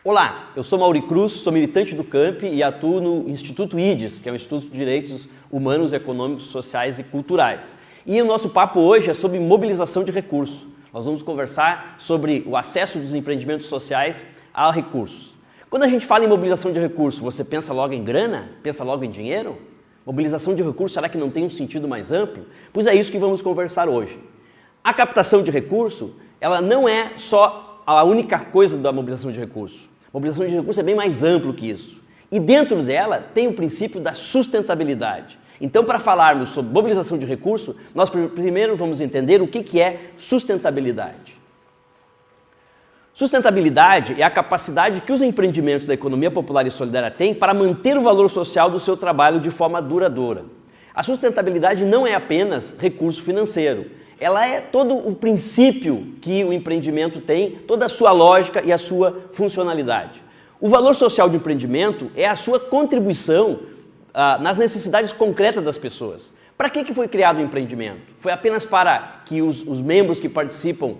Olá, eu sou Mauri Cruz, sou militante do CAMP e atuo no Instituto IDES, que é o Instituto de Direitos Humanos, Econômicos, Sociais e Culturais. E o nosso papo hoje é sobre mobilização de recursos. Nós vamos conversar sobre o acesso dos empreendimentos sociais a recursos. Quando a gente fala em mobilização de recursos, você pensa logo em grana? Pensa logo em dinheiro? Mobilização de recursos, será que não tem um sentido mais amplo? Pois é isso que vamos conversar hoje. A captação de recurso, ela não é só a única coisa da mobilização de recursos. Mobilização de recursos é bem mais amplo que isso. E dentro dela tem o princípio da sustentabilidade. Então, para falarmos sobre mobilização de recursos, nós primeiro vamos entender o que é sustentabilidade. Sustentabilidade é a capacidade que os empreendimentos da economia popular e solidária têm para manter o valor social do seu trabalho de forma duradoura. A sustentabilidade não é apenas recurso financeiro. Ela é todo o princípio que o empreendimento tem, toda a sua lógica e a sua funcionalidade. O valor social do empreendimento é a sua contribuição nas necessidades concretas das pessoas. Para que foi criado o empreendimento? Foi apenas para que os membros que participam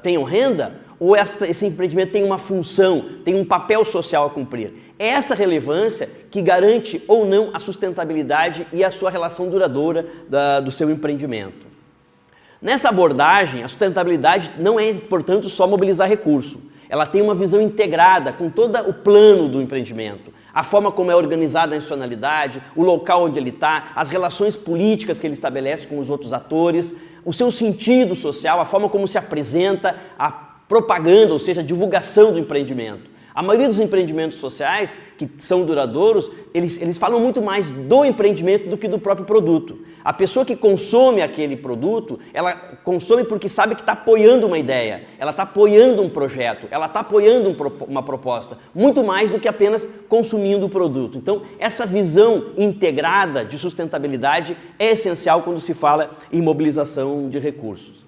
tenham renda? Ou esse empreendimento tem uma função, tem um papel social a cumprir? É essa relevância que garante ou não a sustentabilidade e a sua relação duradoura do seu empreendimento. Nessa abordagem, a sustentabilidade não é, portanto, só mobilizar recurso. Ela tem uma visão integrada com todo o plano do empreendimento, a forma como é organizada a institucionalidade, o local onde ele está, as relações políticas que ele estabelece com os outros atores, o seu sentido social, a forma como se apresenta, a propaganda, ou seja, a divulgação do empreendimento. A maioria dos empreendimentos sociais, que são duradouros, eles falam muito mais do empreendimento do que do próprio produto. A pessoa que consome aquele produto, ela consome porque sabe que está apoiando uma ideia, ela está apoiando um projeto, ela está apoiando uma proposta, muito mais do que apenas consumindo o produto. Então, essa visão integrada de sustentabilidade é essencial quando se fala em mobilização de recursos.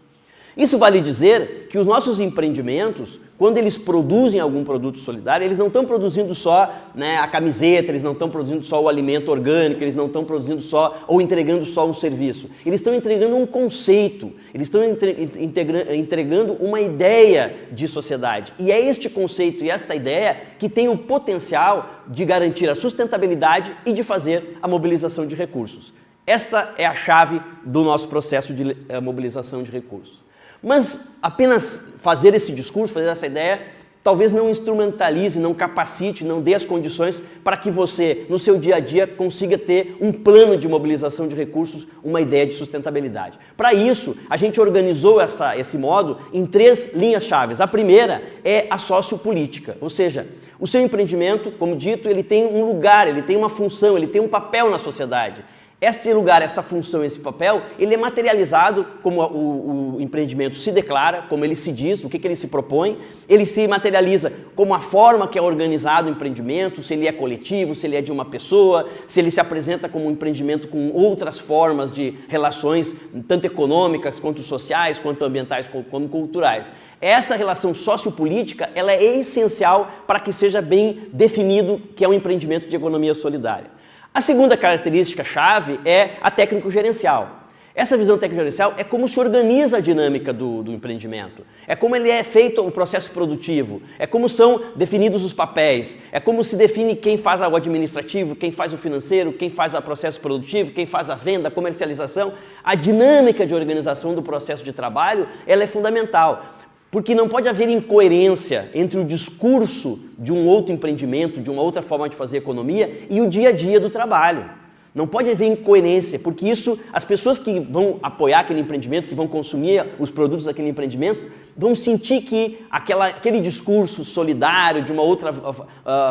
Isso vale dizer que os nossos empreendimentos, quando eles produzem algum produto solidário, eles não estão produzindo só a camiseta, eles não estão produzindo só o alimento orgânico, eles não estão produzindo só ou entregando só um serviço. Eles estão entregando um conceito, eles estão entregando uma ideia de sociedade. E é este conceito e esta ideia que tem o potencial de garantir a sustentabilidade e de fazer a mobilização de recursos. Esta é a chave do nosso processo de mobilização de recursos. Mas apenas fazer esse discurso, fazer essa ideia, talvez não instrumentalize, não capacite, não dê as condições para que você, no seu dia a dia, consiga ter um plano de mobilização de recursos, uma ideia de sustentabilidade. Para isso, a gente organizou esse modo em 3 linhas chaves. A primeira é a sociopolítica, ou seja, o seu empreendimento, como dito, ele tem um lugar, ele tem uma função, ele tem um papel na sociedade. Esse lugar, essa função, esse papel, ele é materializado como o empreendimento se declara, como ele se diz, o que ele se propõe. Ele se materializa como a forma que é organizado o empreendimento, se ele é coletivo, se ele é de uma pessoa, se ele se apresenta como um empreendimento com outras formas de relações, tanto econômicas, quanto sociais, quanto ambientais, como culturais. Essa relação sociopolítica, ela é essencial para que seja bem definido que é um empreendimento de economia solidária. A segunda característica-chave é a técnico-gerencial. Essa visão técnico-gerencial é como se organiza a dinâmica do empreendimento, é como ele é feito o processo produtivo, é como são definidos os papéis, é como se define quem faz o administrativo, quem faz o financeiro, quem faz o processo produtivo, quem faz a venda, a comercialização. A dinâmica de organização do processo de trabalho, ela é fundamental. Porque não pode haver incoerência entre o discurso de um outro empreendimento, de uma outra forma de fazer economia e o dia a dia do trabalho. Não pode haver incoerência, porque isso, as pessoas que vão apoiar aquele empreendimento, que vão consumir os produtos daquele empreendimento, vão sentir que aquele discurso solidário de uma outra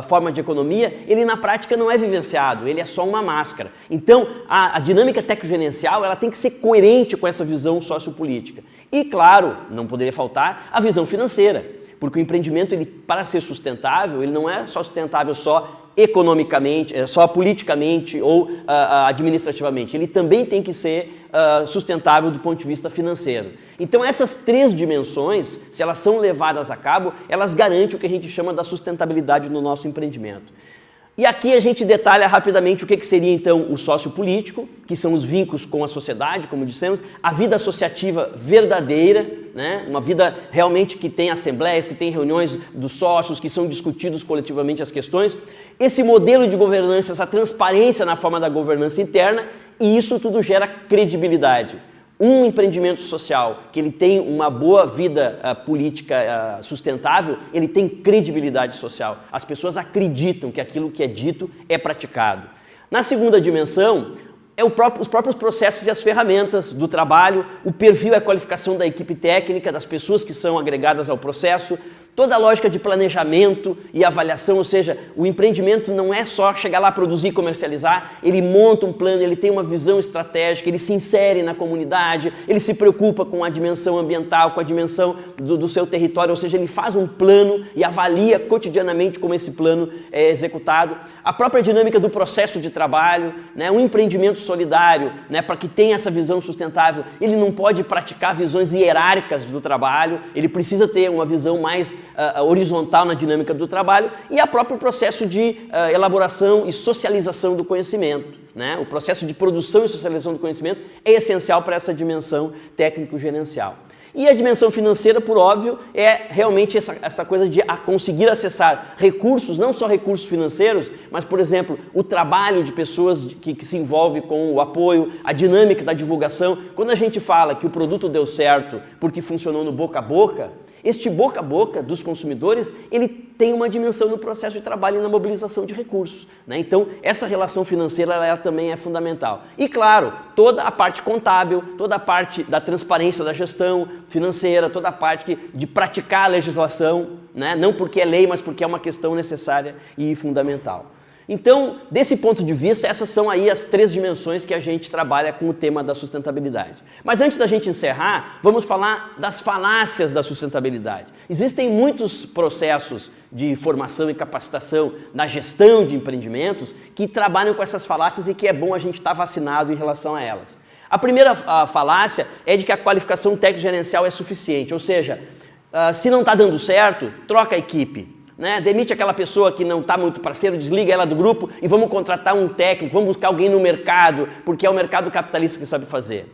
forma de economia, ele na prática não é vivenciado, ele é só uma máscara. Então, a dinâmica técnico-gerencial, ela tem que ser coerente com essa visão sociopolítica. E, claro, não poderia faltar a visão financeira, porque o empreendimento, para ser sustentável, ele não é só sustentável só economicamente, só politicamente ou administrativamente. Ele também tem que ser sustentável do ponto de vista financeiro. Então essas 3 dimensões, se elas são levadas a cabo, elas garantem o que a gente chama da sustentabilidade no nosso empreendimento. E aqui a gente detalha rapidamente o que seria então o sócio político, que são os vínculos com a sociedade, como dissemos, a vida associativa verdadeira, né? Uma vida realmente que tem assembleias, que tem reuniões dos sócios, que são discutidos coletivamente as questões, esse modelo de governança, essa transparência na forma da governança interna, e isso tudo gera credibilidade. Um empreendimento social que ele tem uma boa vida política sustentável, ele tem credibilidade social. As pessoas acreditam que aquilo que é dito é praticado. Na segunda dimensão, os próprios processos e as ferramentas do trabalho, o perfil e a qualificação da equipe técnica, das pessoas que são agregadas ao processo, toda a lógica de planejamento e avaliação, ou seja, o empreendimento não é só chegar lá, produzir e comercializar, ele monta um plano, ele tem uma visão estratégica, ele se insere na comunidade, ele se preocupa com a dimensão ambiental, com a dimensão do seu território, ou seja, ele faz um plano e avalia cotidianamente como esse plano é executado. A própria dinâmica do processo de trabalho, né, um empreendimento solidário, né, para que tenha essa visão sustentável, ele não pode praticar visões hierárquicas do trabalho, ele precisa ter uma visão mais horizontal na dinâmica do trabalho e a próprio processo de elaboração e socialização do conhecimento, né? O processo de produção e socialização do conhecimento é essencial para essa dimensão técnico-gerencial. E a dimensão financeira, por óbvio, é realmente essa coisa de conseguir acessar recursos, não só recursos financeiros, mas, por exemplo, o trabalho de pessoas que se envolve com o apoio, a dinâmica da divulgação. Quando a gente fala que o produto deu certo porque funcionou no boca a boca, este boca a boca dos consumidores, ele tem uma dimensão no processo de trabalho e na mobilização de recursos, né? Então, essa relação financeira ela também é fundamental. E, claro, toda a parte contábil, toda a parte da transparência da gestão financeira, toda a parte de praticar a legislação, né? Não porque é lei, mas porque é uma questão necessária e fundamental. Então, desse ponto de vista, essas são aí as 3 dimensões que a gente trabalha com o tema da sustentabilidade. Mas antes da gente encerrar, vamos falar das falácias da sustentabilidade. Existem muitos processos de formação e capacitação na gestão de empreendimentos que trabalham com essas falácias e que é bom a gente estar vacinado em relação a elas. A primeira falácia é de que a qualificação técnico-gerencial é suficiente, ou seja, se não está dando certo, troca a equipe. Né? Demite aquela pessoa que não está muito parceiro, desliga ela do grupo e vamos contratar um técnico, vamos buscar alguém no mercado, porque é o mercado capitalista que sabe fazer.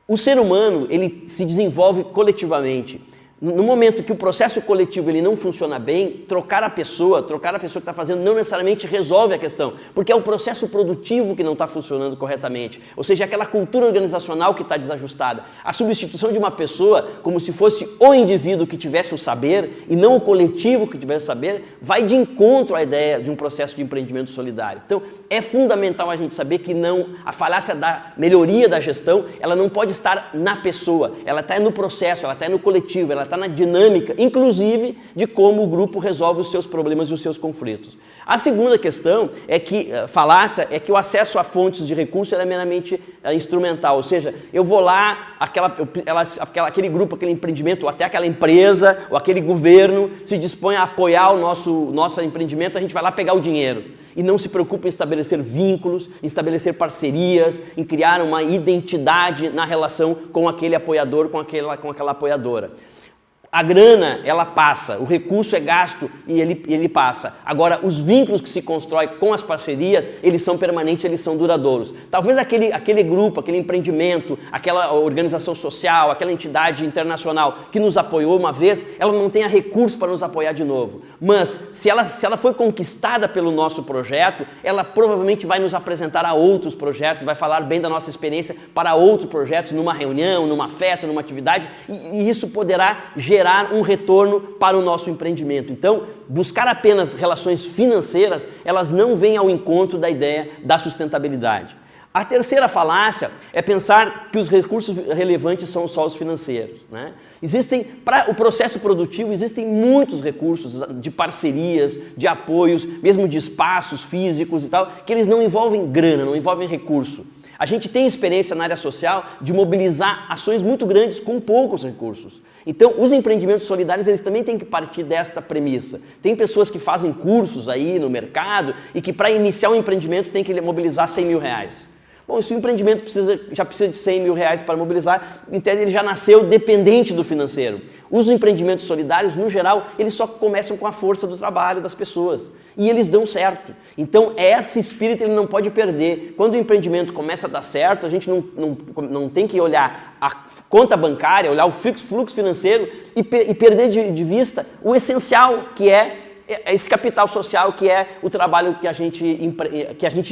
O ser humano, ele se desenvolve coletivamente. No momento que o processo coletivo ele não funciona bem, trocar a pessoa que está fazendo não necessariamente resolve a questão, porque é o processo produtivo que não está funcionando corretamente, ou seja, aquela cultura organizacional que está desajustada. A substituição de uma pessoa como se fosse o indivíduo que tivesse o saber e não o coletivo que tivesse o saber, vai de encontro à ideia de um processo de empreendimento solidário. Então, é fundamental a gente saber que a falácia da melhoria da gestão, ela não pode estar na pessoa, ela está no processo, ela está no coletivo, ela está na dinâmica, inclusive, de como o grupo resolve os seus problemas e os seus conflitos. A segunda questão é que, falácia, é que o acesso a fontes de recursos é meramente instrumental, ou seja, eu vou lá, aquele grupo, aquele empreendimento, ou até aquela empresa, ou aquele governo se dispõe a apoiar o nosso empreendimento, a gente vai lá pegar o dinheiro. E não se preocupa em estabelecer vínculos, em estabelecer parcerias, em criar uma identidade na relação com aquele apoiador, com aquela apoiadora. A grana, ela passa, o recurso é gasto e ele passa. Agora, os vínculos que se constroem com as parcerias, eles são permanentes, eles são duradouros. Talvez aquele grupo, aquele empreendimento, aquela organização social, aquela entidade internacional que nos apoiou uma vez, ela não tenha recurso para nos apoiar de novo. Mas, se ela foi conquistada pelo nosso projeto, ela provavelmente vai nos apresentar a outros projetos, vai falar bem da nossa experiência para outros projetos, numa reunião, numa festa, numa atividade, e isso poderá gerar um retorno para o nosso empreendimento. Então, buscar apenas relações financeiras, elas não vêm ao encontro da ideia da sustentabilidade. A terceira falácia é pensar que os recursos relevantes são só os financeiros, né? Para o processo produtivo, existem muitos recursos de parcerias, de apoios, mesmo de espaços físicos e tal, que eles não envolvem grana, não envolvem recurso. A gente tem experiência na área social de mobilizar ações muito grandes com poucos recursos. Então, os empreendimentos solidários, eles também têm que partir desta premissa. Tem pessoas que fazem cursos aí no mercado e que para iniciar um empreendimento tem que mobilizar 100 mil reais. Bom, se o empreendimento já precisa de 100 mil reais para mobilizar, então ele já nasceu dependente do financeiro. Os empreendimentos solidários, no geral, eles só começam com a força do trabalho das pessoas. E eles dão certo. Então, esse espírito ele não pode perder. Quando o empreendimento começa a dar certo, a gente não tem que olhar a conta bancária, olhar o fluxo financeiro e perder de vista o essencial, que é esse capital social, que é o trabalho que a gente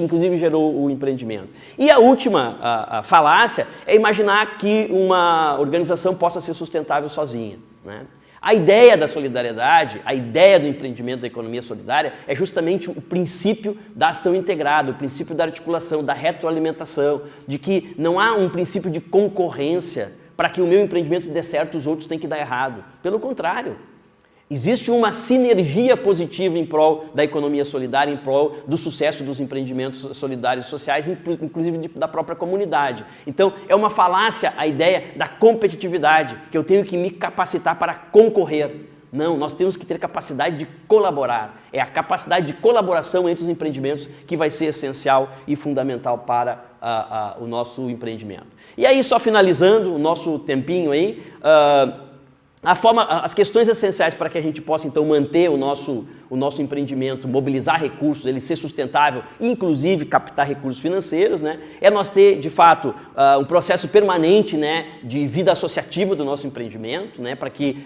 inclusive gerou o empreendimento. E a última falácia é imaginar que uma organização possa ser sustentável sozinha, né? A ideia da solidariedade, a ideia do empreendimento da economia solidária é justamente o princípio da ação integrada, o princípio da articulação, da retroalimentação, de que não há um princípio de concorrência para que o meu empreendimento dê certo, os outros têm que dar errado. Pelo contrário. Existe uma sinergia positiva em prol da economia solidária, em prol do sucesso dos empreendimentos solidários sociais, inclusive da própria comunidade. Então, é uma falácia a ideia da competitividade, que eu tenho que me capacitar para concorrer. Não, nós temos que ter capacidade de colaborar. É a capacidade de colaboração entre os empreendimentos que vai ser essencial e fundamental para o nosso empreendimento. E aí, só finalizando o nosso tempinho aí, as questões essenciais para que a gente possa, então, manter o nosso empreendimento, mobilizar recursos, ele ser sustentável, inclusive captar recursos financeiros, né? É nós ter, de fato, um processo permanente, né, de vida associativa do nosso empreendimento, né, para que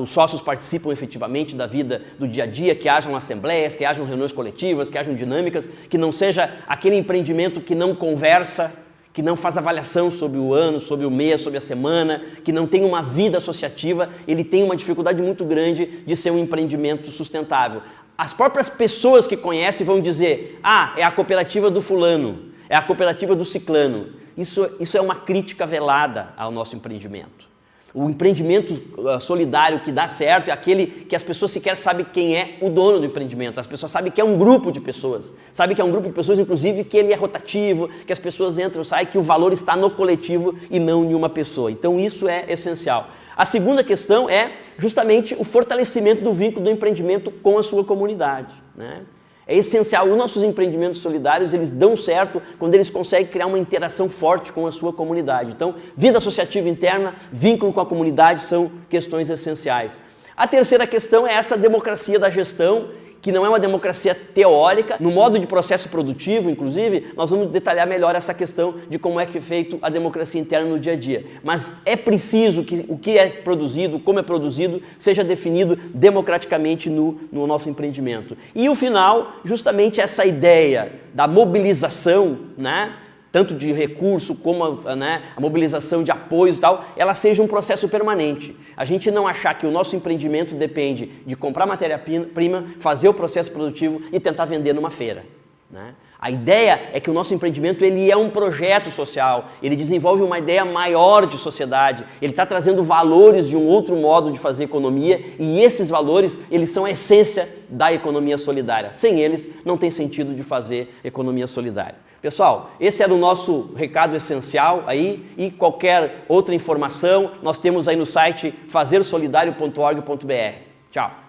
os sócios participem efetivamente da vida do dia a dia, que hajam assembleias, que hajam reuniões coletivas, que hajam dinâmicas, que não seja aquele empreendimento que não conversa, que não faz avaliação sobre o ano, sobre o mês, sobre a semana, que não tem uma vida associativa, ele tem uma dificuldade muito grande de ser um empreendimento sustentável. As próprias pessoas que conhecem vão dizer, é a cooperativa do fulano, é a cooperativa do ciclano. Isso é uma crítica velada ao nosso empreendimento. O empreendimento solidário que dá certo é aquele que as pessoas sequer sabem quem é o dono do empreendimento. As pessoas sabem que é um grupo de pessoas. Sabem que é um grupo de pessoas, inclusive, que ele é rotativo, que as pessoas entram e saem, que o valor está no coletivo e não em uma pessoa. Então, isso é essencial. A segunda questão é justamente o fortalecimento do vínculo do empreendimento com a sua comunidade, né? É essencial. Os nossos empreendimentos solidários, eles dão certo quando eles conseguem criar uma interação forte com a sua comunidade. Então, vida associativa interna, vínculo com a comunidade são questões essenciais. A terceira questão é essa democracia da gestão, que não é uma democracia teórica. No modo de processo produtivo, inclusive, nós vamos detalhar melhor essa questão de como é que é feito a democracia interna no dia a dia. Mas é preciso que o que é produzido, como é produzido, seja definido democraticamente no nosso empreendimento. E o final, justamente essa ideia da mobilização, né? Tanto de recurso como a mobilização de apoios e tal, ela seja um processo permanente. A gente não achar que o nosso empreendimento depende de comprar matéria-prima, fazer o processo produtivo e tentar vender numa feira, né? A ideia é que o nosso empreendimento ele é um projeto social, ele desenvolve uma ideia maior de sociedade, ele está trazendo valores de um outro modo de fazer economia e esses valores eles são a essência da economia solidária. Sem eles não tem sentido de fazer economia solidária. Pessoal, esse era o nosso recado essencial aí e qualquer outra informação nós temos aí no site fazersolidario.org.br. Tchau!